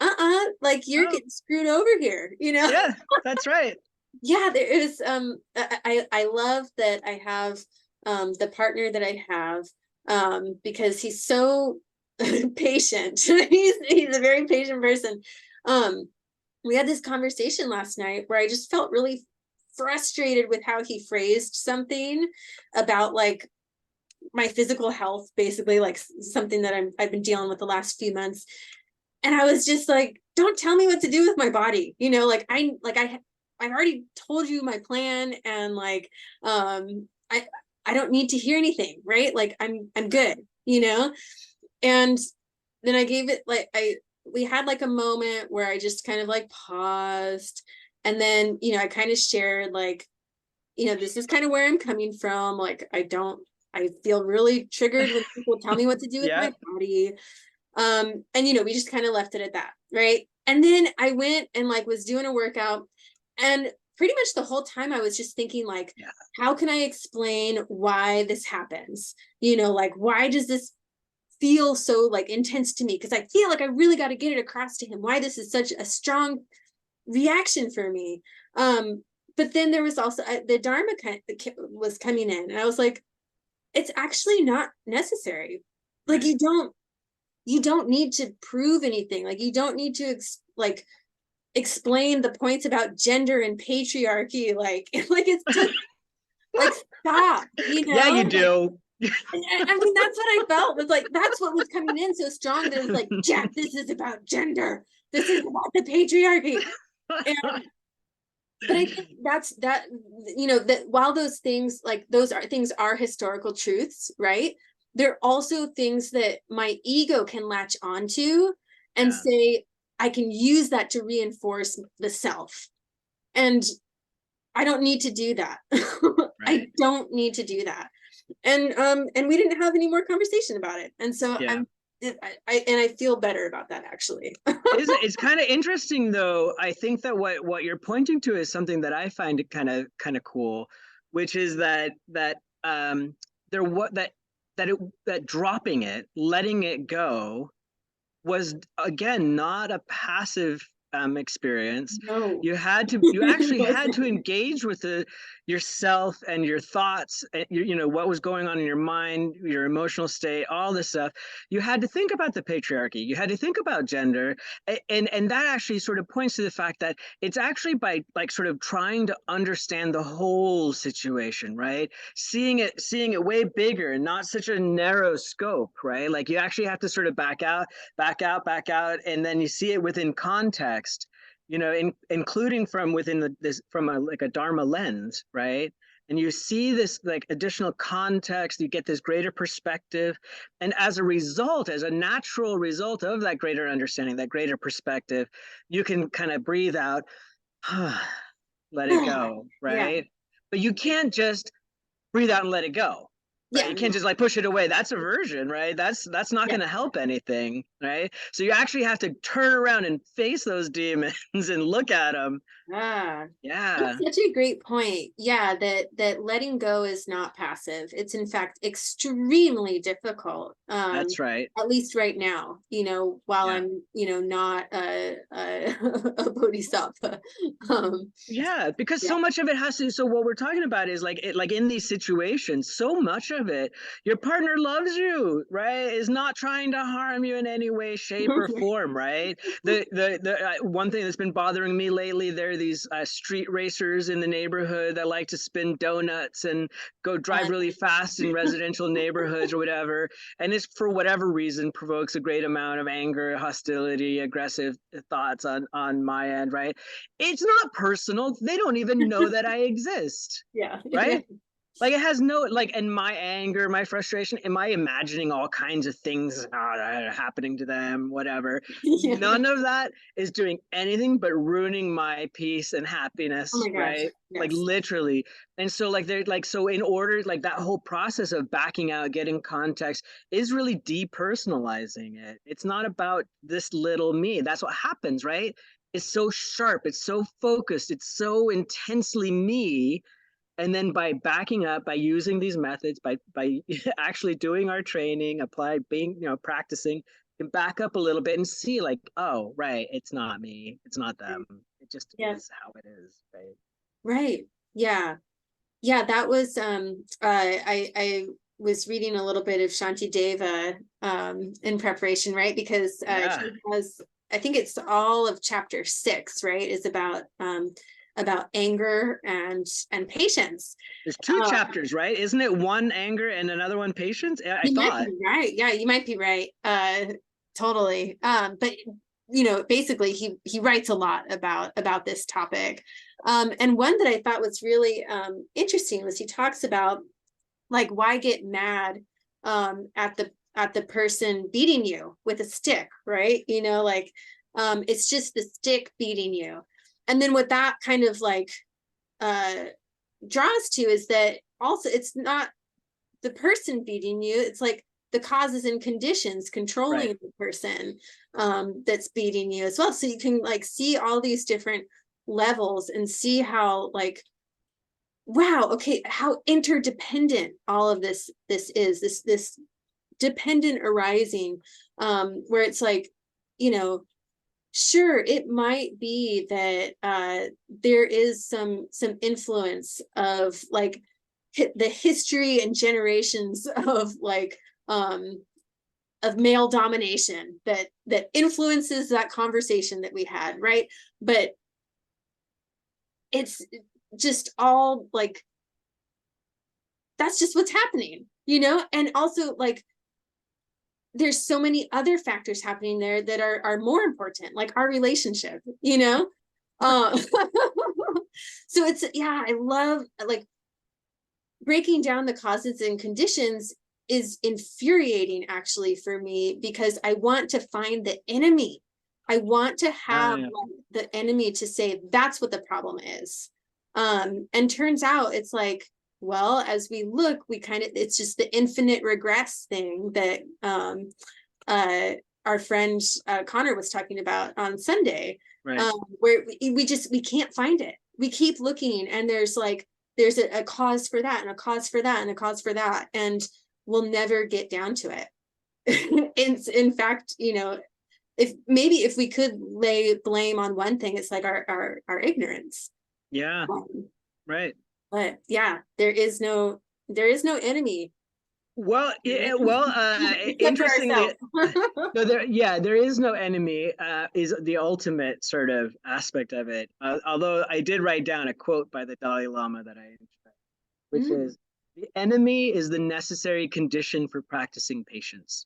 like you're Oh getting screwed over here, you know? yeah, that's right. Yeah, there is I love that I have the partner that I have, because he's so patient. He's a very patient person. Um we had this conversation last night where I just felt really frustrated with how he phrased something about like my physical health, basically like something that I've been dealing with the last few months. And I was just like, don't tell me what to do with my body, like I've already told you my plan, and like I don't need to hear anything, right? Like I'm good, and then I gave it like we had like a moment where I just kind of like paused, and then I kind of shared like, this is kind of where I'm coming from. Like I feel really triggered when people tell me what to do with Yeah, my body. And we just kind of left it at that, right? And then I went and like was doing a workout, and pretty much the whole time I was just thinking like, yeah, how can I explain why this happens? Like why does this feel so like intense to me? Because I feel like I really got to get it across to him why this is such a strong reaction for me. But then there was also the Dharma was coming in, and I was like, it's actually not necessary. Like right. you don't need to prove anything. Like you don't need to like explain the points about gender and patriarchy. Like like it's just like stop. Yeah, you Like do. I mean that's what I felt was like that's what was coming in so strong that it was like, Jeff, this is about gender. This is about the patriarchy. And but I think that that while those things like those are historical truths, right? They're also things that my ego can latch onto and Yeah, say, I can use that to reinforce the self. And I don't need to do that. I right. don't need to do that. And we didn't have any more conversation about it. And so Yeah. I feel better about that actually. It's kind of interesting though. I think that what you're pointing to is something that I find kind of cool, which is that there what that dropping it, letting it go, was again not a passive experience. No. You actually had to engage with yourself and your thoughts, and what was going on in your mind, your emotional state, all this stuff. You had to think about the patriarchy, you had to think about gender, and that actually sort of points to the fact that it's actually by like sort of trying to understand the whole situation, right? Seeing it way bigger and not such a narrow scope, right? Like you actually have to sort of back out, and then you see it within context, including from within this from like a Dharma lens, right? And you see this like additional context, you get this greater perspective, and as a result, as a natural result of that greater understanding, that greater perspective, you can kind of breathe out, let it go, Yeah. right? But you can't just breathe out and let it go, right? Yeah. You can't just like push it away. That's aversion, right? That's not Yeah. going to help anything, right? So you actually have to turn around and face those demons and look at them. Ah, that's Yeah, such a great point. Yeah, that letting go is not passive. It's in fact extremely difficult. that's right. At least right now, while Yeah. I'm, not a a bodhisattva. Um, Yeah, because yeah. so much of it has to. So what we're talking about is like in these situations, so much of it, your partner loves you, right? Is not trying to harm you in any way, shape, or form, right? The one thing that's been bothering me lately, there are these street racers in the neighborhood that like to spin donuts and go drive really fast in residential neighborhoods or whatever, and this, for whatever reason, provokes a great amount of anger, hostility, aggressive thoughts on my end, right? It's not personal. They don't even know that I exist, Yeah. Yeah. right? Like, it has no, like, and my anger, my frustration, am I imagining all kinds of things that are happening to them, whatever? Yeah. None of that is doing anything but ruining my peace and Oh happiness, my gosh. right? Like, Yes. literally. And so, like, they're like, so in order, like, that whole process of backing out, getting context is really depersonalizing it. It's not about this little me. That's what happens, right? It's so sharp, it's so focused, it's so intensely me. And then by backing up, by using these methods, by actually doing our training, apply, being, practicing, can back up a little bit and see, like, oh, right, it's not me, it's not them, it just Yeah. is how it is, right? Right. Yeah. Yeah. That was I was reading a little bit of Shanti Deva in preparation, right? Because Yeah, he has, I think it's all of chapter 6, right? Is about anger and patience. there's two Um, chapters, right? Isn't it one anger and another one patience? I you might thought. be right. Yeah, you might be right. Totally. But basically he writes a lot about this topic. And one that I thought was really interesting was he talks about like why get mad at the person beating you with a stick, right? Like it's just the stick beating you. And then what that kind of like uh draws to is that also it's not the person beating you, it's like the causes and conditions controlling Right. the person that's beating you as well. So you can like see all these different levels and see how like wow, okay, how interdependent all of this is, this dependent arising, where it's like, you know, sure, it might be that there is some influence of like the history and generations of like of male domination that influences that conversation that we had, right? But it's just all like that's just what's happening, and also like there's so many other factors happening there that are more important, like our relationship, uh, so it's, yeah, I love like breaking down the causes and conditions is infuriating actually for me because I want to find the enemy. I want to have Yeah. like, the enemy to say that's what the problem is. And turns out it's like, well, as we look, we kind of, it's just the infinite regress thing that uh, our friend Connor was talking about on Sunday, Right. where we can't find it. We keep looking, and there's a cause for that, and a cause for that, and a cause for that, and we'll never get down to it. In fact, if we could lay blame on one thing, it's like our ignorance. Yeah. Um, Right. but yeah, there is no enemy, Well, right? Except for interestingly, ourselves. no, there is no enemy. Is the ultimate sort of aspect of it. Although I did write down a quote by the Dalai Lama that I enjoy, which Mm, is, "The enemy is the necessary condition for practicing patience."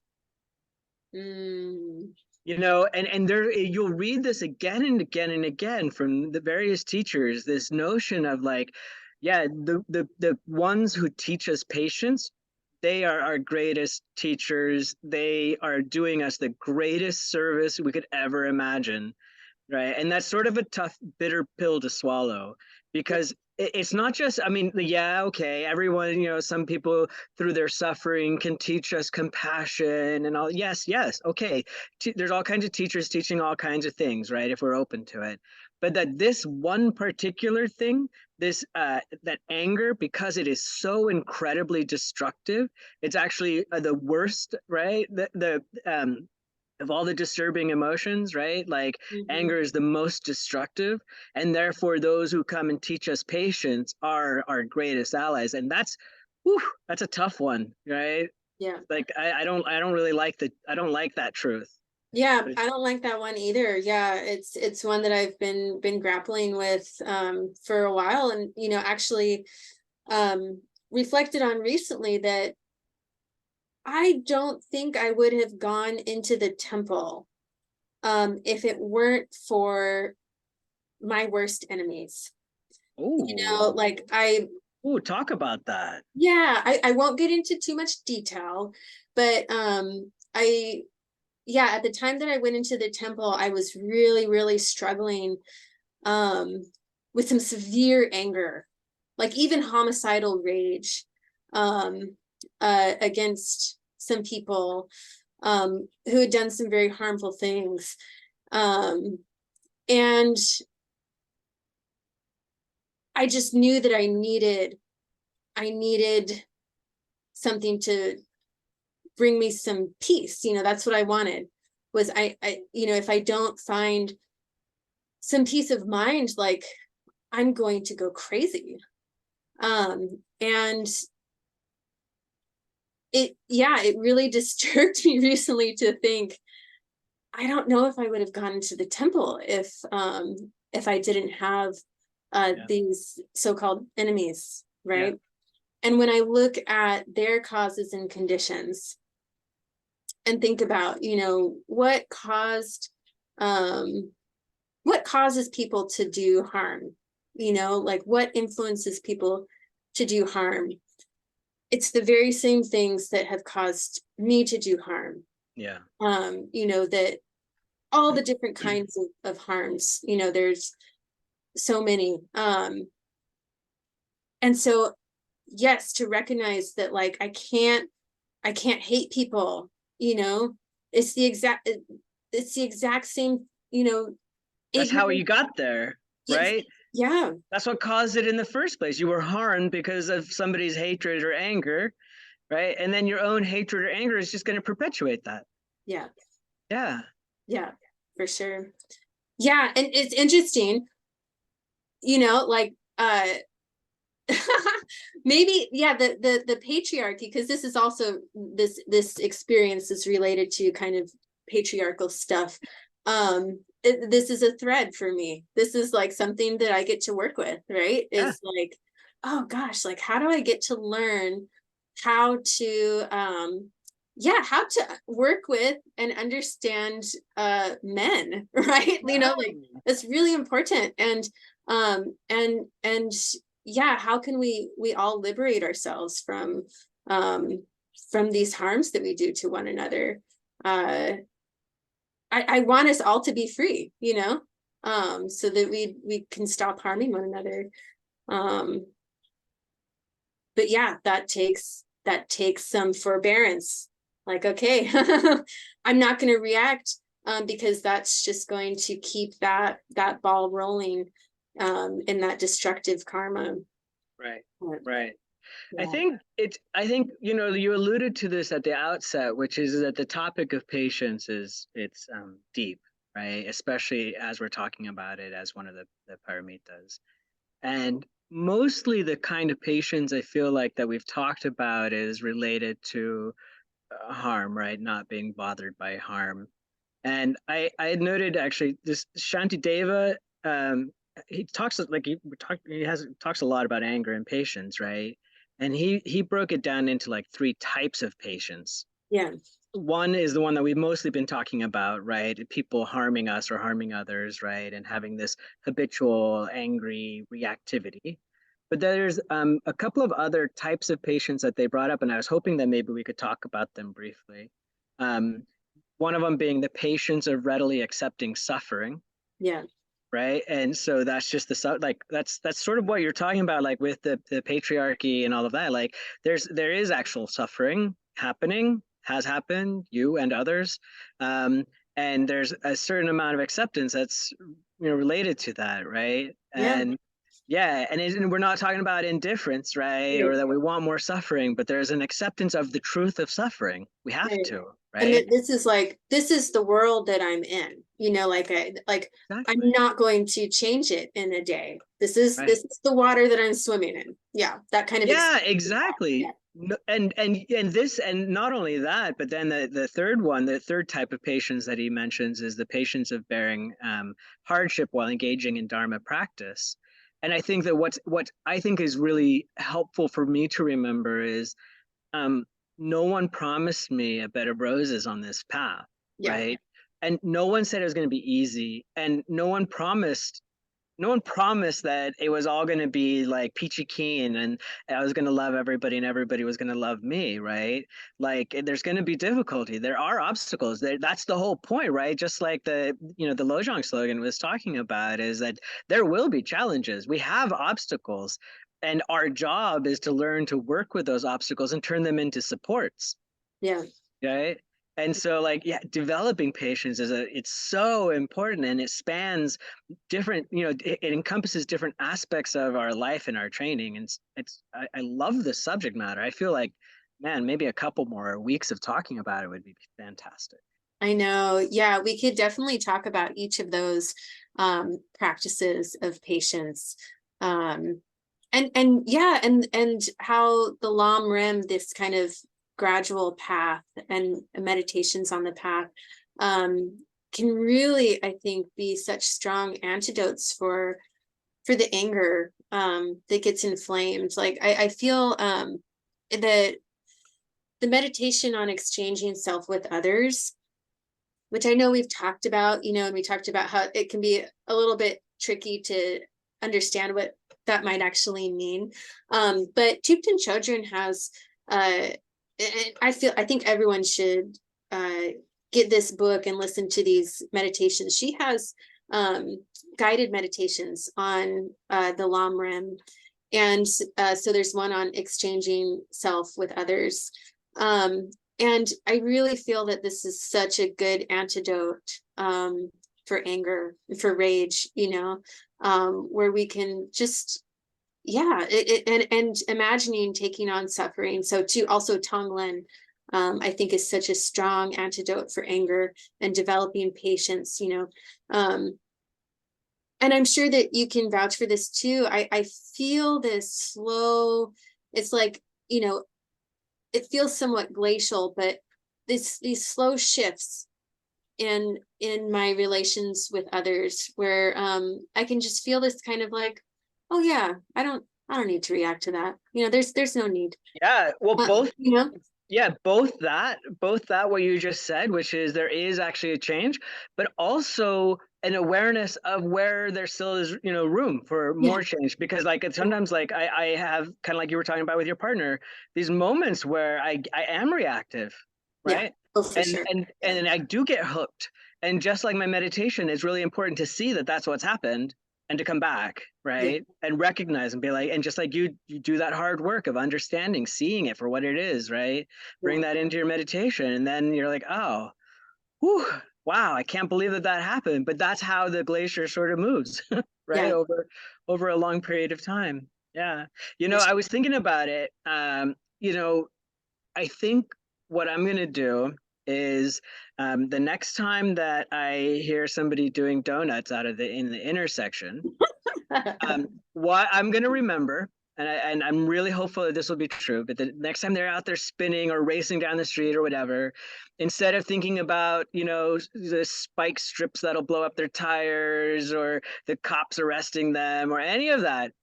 mm, And there you'll read this again and again and again from the various teachers. This notion of like, yeah, the ones who teach us patience, they are our greatest teachers. They are doing us the greatest service we could ever imagine, right? And that's sort of a tough, bitter pill to swallow because it's not just, I mean, yeah, okay, everyone, some people through their suffering can teach us compassion and all. Yes, yes, okay. There's all kinds of teachers teaching all kinds of things, right? If we're open to it. But that this one particular thing, this that anger, because it is so incredibly destructive, it's actually the worst, right? The of all the disturbing emotions, right? Like, mhm. anger is the most destructive, and therefore those who come and teach us patience are our greatest allies. And Whew, that's a tough one, right? Yeah. Like I don't really like I don't like that truth. Yeah, But it's, I don't like that one either. Yeah, it's one that I've been grappling with for a while, and actually reflected on recently that I don't think I would have gone into the temple if it weren't for my worst enemies. oh, Like I oh, talk about that. yeah, I won't get into too much detail, but I yeah, at the time that I went into the temple, I was really, really struggling um with some severe anger, like even homicidal rage um against some people who had done some very harmful things. And I just knew that I needed something to bring me some peace. That's what I wanted, was if I don't find some peace of mind, like I'm going to go crazy. And it really disturbed me recently to think, I don't know if I would have gone into the temple if I didn't have Yeah, these so-called enemies, yeah. right? And when I look at their causes and conditions and think about, um what causes people to do harm, like what influences people to do harm, it's the very same things that have caused me to do harm. Yeah. That all the different kinds of harms, there's so many. And so yes, to recognize that, like, I can't hate people, you know it's the exact same, That's how ignorant. you got there, It's, right? yeah, That's what caused it in the first place. You were harmed because of somebody's hatred or anger, right? And then your own hatred or anger is just going to perpetuate that. yeah, Yeah. yeah, for sure. Yeah, and it's interesting, like maybe, yeah, the patriarchy, because this is also, this experience is related to kind of patriarchal stuff. This is a thread for me. This is like something that I get to work with, right? Yeah. Is like, oh gosh, like how do I get to learn how to yeah, how to work with and understand men, right? Like that's really important. And yeah, how can we all liberate ourselves um from these harms that we do to one another? uh I want us all to be free, so that we can stop harming one another. um but yeah, that takes some forbearance, like, okay, I'm not going to react, because that's just going to keep that ball rolling, in that destructive karma. Right. But, Right. yeah, I think, you alluded to this at the outset, which is that the topic of patience it's deep, right? Especially as we're talking about it as one of the paramitas. And mostly the kind of patience I feel like that we've talked about is related to harm, right? Not being bothered by harm. And I had noted actually this Shantideva, he talks like he talks a lot about anger and patience, right? And he broke it down into like three types of patience. yeah, One is the one that we've mostly been talking about, right? People harming us or harming others, right? And having this habitual angry reactivity. But there's a couple of other types of patients that they brought up, and I was hoping that maybe we could talk about them briefly. Um, one of them being the patience of readily accepting suffering, yeah, right? And so that's just like that's sort of what you're talking about, like with the patriarchy and all of that. Like there is actual suffering happening, has happened, you and others, um, and there's a certain amount of acceptance that's related to that, right? yeah, Yeah, and we're not talking about indifference, right? Right, Or that we want more suffering, but there's an acceptance of the truth of suffering. We have right. to, And right? that this is like, this is the world that I'm in, I'm Exactly. not going to change it in a day. Right. This is the water that I'm swimming in. Yeah, that kind of Yeah, experience. Yeah. exactly. And this, and not only that, but then the third one, the third type of patience that he mentions is the patience of bearing hardship while engaging in Dharma practice. And I think that what I think is really helpful for me to remember is um, no one promised me a bed of roses on this path, Yeah. right? And no one said it was going to be easy, and no one promised that it was all going to be like peachy keen and I was going to love everybody and everybody was going to love me, right? Like there's going to be difficulty. There are obstacles. That's the whole point, right? Just like the Lojong slogan was talking about is that there will be challenges. We have obstacles, and our job is to learn to work with those obstacles and turn them into supports, Yeah. right? And so like yeah, developing patience it's so important, and it spans different, it encompasses different aspects of our life and our training. And I love the subject matter. I feel like, man, maybe a couple more weeks of talking about it would be fantastic. I know. Yeah, we could definitely talk about each of those practices of patience. Um, and yeah, and how the Lam Rim, this kind of gradual path and meditations on the path, um, can really, I think, be such strong antidotes for the anger that gets inflamed. Like I feel that the meditation on exchanging self with others, which I know we've talked about, and we talked about how it can be a little bit tricky to understand what that might actually mean. But Thupten Chodron has, I think everyone should get this book and listen to these meditations. She has um, guided meditations on the Lam Rim. And so there's one on exchanging self with others. Um, and I really feel that this is such a good antidote for anger, for rage, where we can just, yeah, and imagining taking on suffering. So too, also Tonglen, I think is such a strong antidote for anger and developing patience, and I'm sure that you can vouch for this too. I feel this slow, it's like, it feels somewhat glacial, but these slow shifts in my relations with others where I can just feel this kind of like, oh yeah, I don't need to react to that. There's no need. Yeah, well, both. You know? Yeah, both that what you just said, which is there is actually a change, but also an awareness of where there still is, room for Yeah, more change. Because like it's sometimes like I have kind of like you were talking about with your partner, these moments where I am reactive, yeah. right? Oh, for And sure. and Yeah. and I do get hooked. And just like my meditation, it's really important to see that that's what's happened and to come back, Yeah. right? And recognize and be like, and just like you do that hard work of understanding, seeing it for what it is, right? Yeah. Bring that into your meditation, and then you're like, oh, whew, wow, I can't believe that happened. But that's how the glacier sort of moves, right? Yeah. Over a long period of time. Yeah. For I sure. was thinking about it. I think what I'm going to do is the next time that I hear somebody doing donuts out of in the intersection, what I'm going to remember, and I'm really hopeful that this will be true, but the next time they're out there spinning or racing down the street or whatever, instead of thinking about, the spike strips that'll blow up their tires or the cops arresting them or any of that,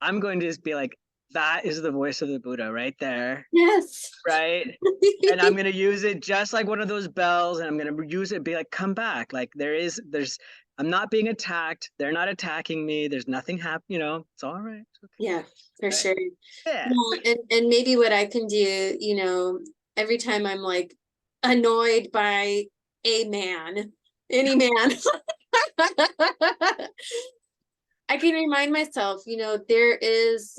I'm going to just be like, that is the voice of the Buddha right there, Yes. right? And I'm gonna use it just like one of those bells, and I'm gonna use it, be like, come back. Like I'm not being attacked. They're not attacking me. There's nothing it's all right. It's Yeah, for okay. sure. Yeah. Well, and maybe what I can do, every time I'm like annoyed by a man, any man, I can remind myself, there is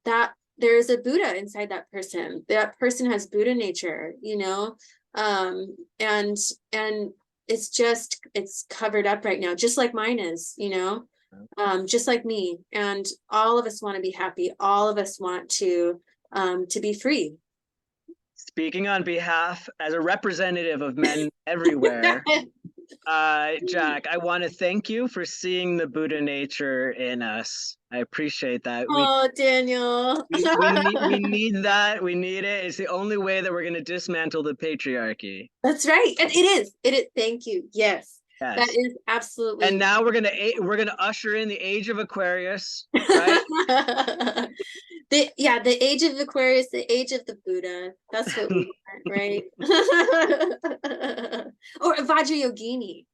that there is a Buddha inside that person. That person has Buddha nature, and it's covered up right now, just like mine is, just like me. And all of us want to be happy. All of us want to be free. Speaking on behalf as a representative of men everywhere, Jack, I want to thank you for seeing the Buddha nature in us. I appreciate that. Oh, Daniel. We need that. We need it. It's the only way that we're going to dismantle the patriarchy. That's right. And it is. It is. Thank you. Yes. That Yes. is And absolutely. now we're gonna usher in the age of Aquarius, right? The age of Aquarius, the age of the Buddha. That's what we want, right? Or Vajrayogini.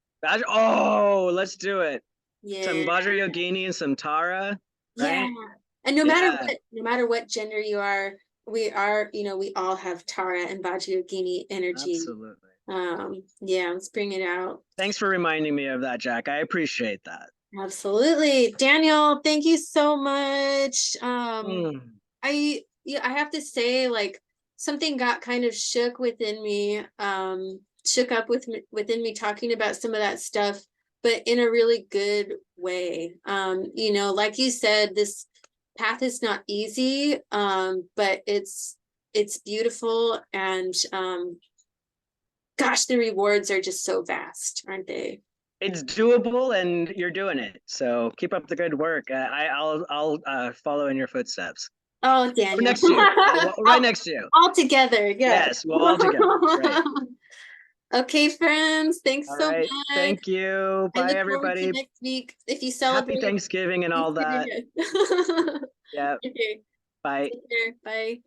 Oh, let's do it. Some Yeah. Vajrayogini and some Tara, Yeah. right? And Yeah, no matter what gender you are, we all have Tara and Vajrayogini energy. absolutely. Yeah, let's bring it out. Thanks for reminding me of that, Jack. I appreciate that. Absolutely. Daniel, thank you so much. Mm. I have to say, like, something got kind of shook up within me talking about some of that stuff, but in a really good way. Like you said, this path is not easy, but it's beautiful, and gosh, the rewards are just so vast, aren't they? It's doable, and you're doing it. So keep up the good work. I'll follow in your footsteps. Oh, We're Daniel. next to you. Right next to you. All together, yes. Yes, well, all together. Right. Okay, friends, thanks All so right. much. Thank you. I Bye, look forward to everybody. next week. If you Happy celebrate Thanksgiving and all Thanksgiving. that. Yes. Yeah. Okay, Bye. take care. Bye.